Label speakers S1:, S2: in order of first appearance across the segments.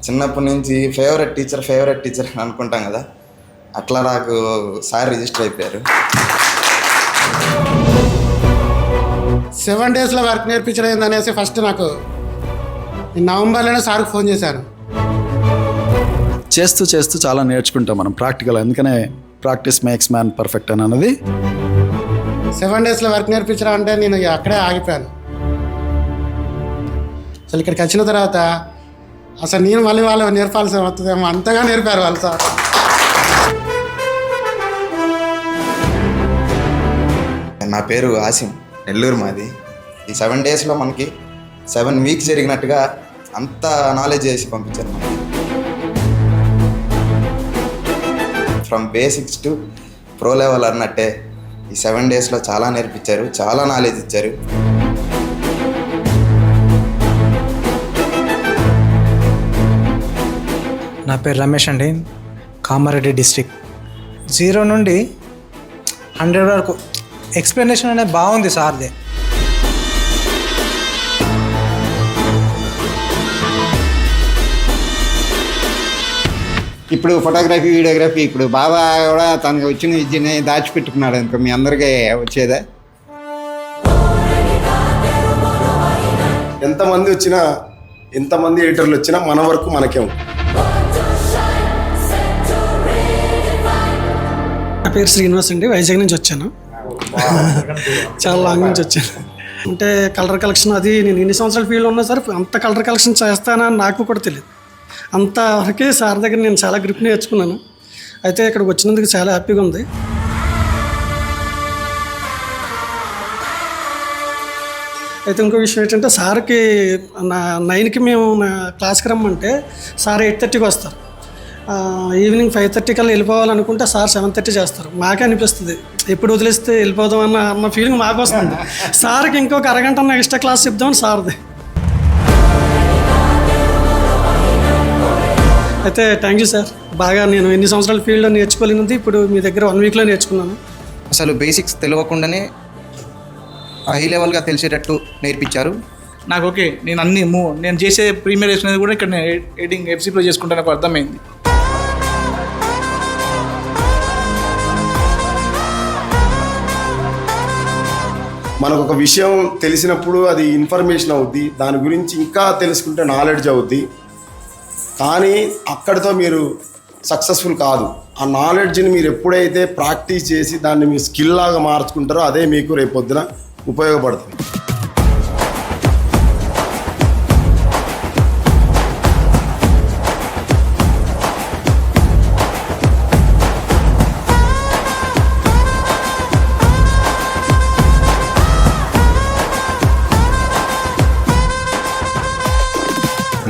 S1: చిన్నప్పటి నుంచి favourite teacher అని అనుకుంటాం కదా, అట్లా నాకు సార్ రిజిస్టర్ అయిపోయారు.
S2: 7 daysలో వర్క్ నేర్పించడం ఏందనేసి ఫస్ట్ నాకు నవంబర్లోనే సార్కి ఫోన్ చేశాను.
S3: చేస్తూ చేస్తూ చాలా నేర్చుకుంటాం మనం ప్రాక్టికల్. అందుకనే ప్రాక్టీస్ మేక్స్ మ్యాన్ పర్ఫెక్ట్ అని అన్నది.
S2: 7 daysలో వర్క్ నేర్పించడం అంటే నేను అక్కడే ఆగిపోయాను. అసలు ఇక్కడికి వచ్చిన తర్వాత అసలు నేను మళ్ళీ వాళ్ళు నేర్పాల్సి వస్తుందేమో అంతగా నేర్పారు వాళ్ళు సార్.
S1: నా పేరు ఆసిం, నెల్లూరు మాది. ఈ 7 daysలో మనకి 7 weeks జరిగినట్టుగా అంత నాలెడ్జ్ చేసి పంపించారు మనకి. From basics to pro level అన్నట్టే ఈ 7 daysలో చాలా నేర్పించారు, చాలా నాలెడ్జ్ ఇచ్చారు.
S4: నా పేరు రమేష్ అండి, కామారెడ్డి డిస్ట్రిక్ట్. 0 నుండి 100 వరకు ఎక్స్ప్లెనేషన్ అనేది బాగుంది సార్ది.
S5: ఇప్పుడు ఫోటోగ్రఫీ, వీడియోగ్రఫీ ఇప్పుడు బాబా కూడా తనకు వచ్చిన విద్యని దాచిపెట్టుకున్నాడు అనుకో, మీ అందరికీ వచ్చేదా?
S6: ఎంతమంది వచ్చినా, ఎంతమంది ఎడిటర్లు వచ్చినా మన వరకు మనకే ఉంటుంది.
S7: నా పేరు శ్రీనివాస్ అండి, వైజాగ్ నుంచి వచ్చాను. చాలా లాంగ్ నుంచి వచ్చాను. అంటే కలర్ కలెక్షన్ అది నేను ఎన్ని సంవత్సరాల ఫీల్డ్లో ఉన్నా సరే అంత కలర్ కలెక్షన్ చేస్తానని నాకు కూడా తెలియదు. అంతవరకే సార్ దగ్గర నేను చాలా గ్రిప్ నేర్చుకున్నాను. అయితే ఇక్కడికి వచ్చినందుకు చాలా హ్యాపీగా ఉంది. అయితే ఇంకో విషయం ఏంటంటే సార్కి 9కి మేము క్లాస్కి రమ్మంటే సార్ 8:30కి వస్తారు. ఈవినింగ్ 5:30 కల్లా వెళ్ళిపోవాలనుకుంటే సార్ 7:30 చేస్తారు. మాకే అనిపిస్తుంది ఎప్పుడు వదిలేస్తే వెళ్ళిపోదాం అన్న ఫీలింగ్ మాకు వస్తుంది. సార్కి ఇంకొక అరగంట ఎక్స్ట్రా క్లాస్ చెప్దామని సార్ది. అయితే థ్యాంక్ యూ సార్. బాగా నేను ఎన్ని సంవత్సరాల ఫీల్డ్లో నేర్చుకోలేనిది ఇప్పుడు మీ దగ్గర 1 weekలో నేర్చుకున్నాను.
S8: అసలు బేసిక్స్ తెలియకుండానే హై లెవెల్గా తెలిసేటట్టు నేర్పించారు నాకు. ఓకే, నేను నేను చేసే ప్రీమియర్ వేసినది కూడా ఇక్కడ నేను ఎడిటింగ్ ఎఫ్సీలో చేసుకుంటే నాకు అర్థమైంది.
S6: మనకు ఒక విషయం తెలిసినప్పుడు అది ఇన్ఫర్మేషన్ అవుద్ది, దాని గురించి ఇంకా తెలుసుకుంటే నాలెడ్జ్ అవుద్ది. కానీ అక్కడితో మీరు సక్సెస్ఫుల్ కాదు. ఆ నాలెడ్జ్ని మీరు ఎప్పుడైతే ప్రాక్టీస్ చేసి దాన్ని మీ స్కిల్ లాగా మార్చుకుంటారో అదే మీకు రేపొద్దున ఉపయోగపడుతుంది.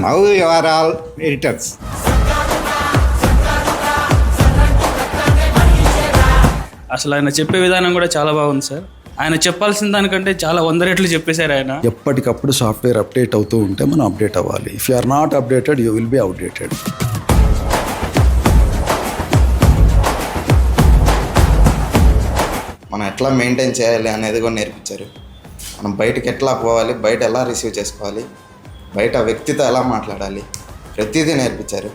S5: Now you are all editors.
S9: అసలు ఆయన చెప్పే విధానం కూడా చాలా బాగుంది సార్. ఆయన చెప్పాల్సిన దానికంటే చాలా 100 రెట్లు చెప్పేశారు ఆయన.
S3: ఎప్పటికప్పుడు సాఫ్ట్వేర్ అప్డేట్ అవుతూ ఉంటే మనం అప్డేట్ అవ్వాలి. If you are not updated you will be outdated.
S1: మనం ఎట్లా మెయింటైన్ చేయాలి అనేది కూడా నేర్పించారు. మనం బయటకు ఎట్లా పోవాలి, బయట ఎలా రిసీవ్ చేసుకోవాలి, బయట వ్యక్తితో ఎలా మాట్లాడాలి, ప్రతిదీ నేర్పించారు.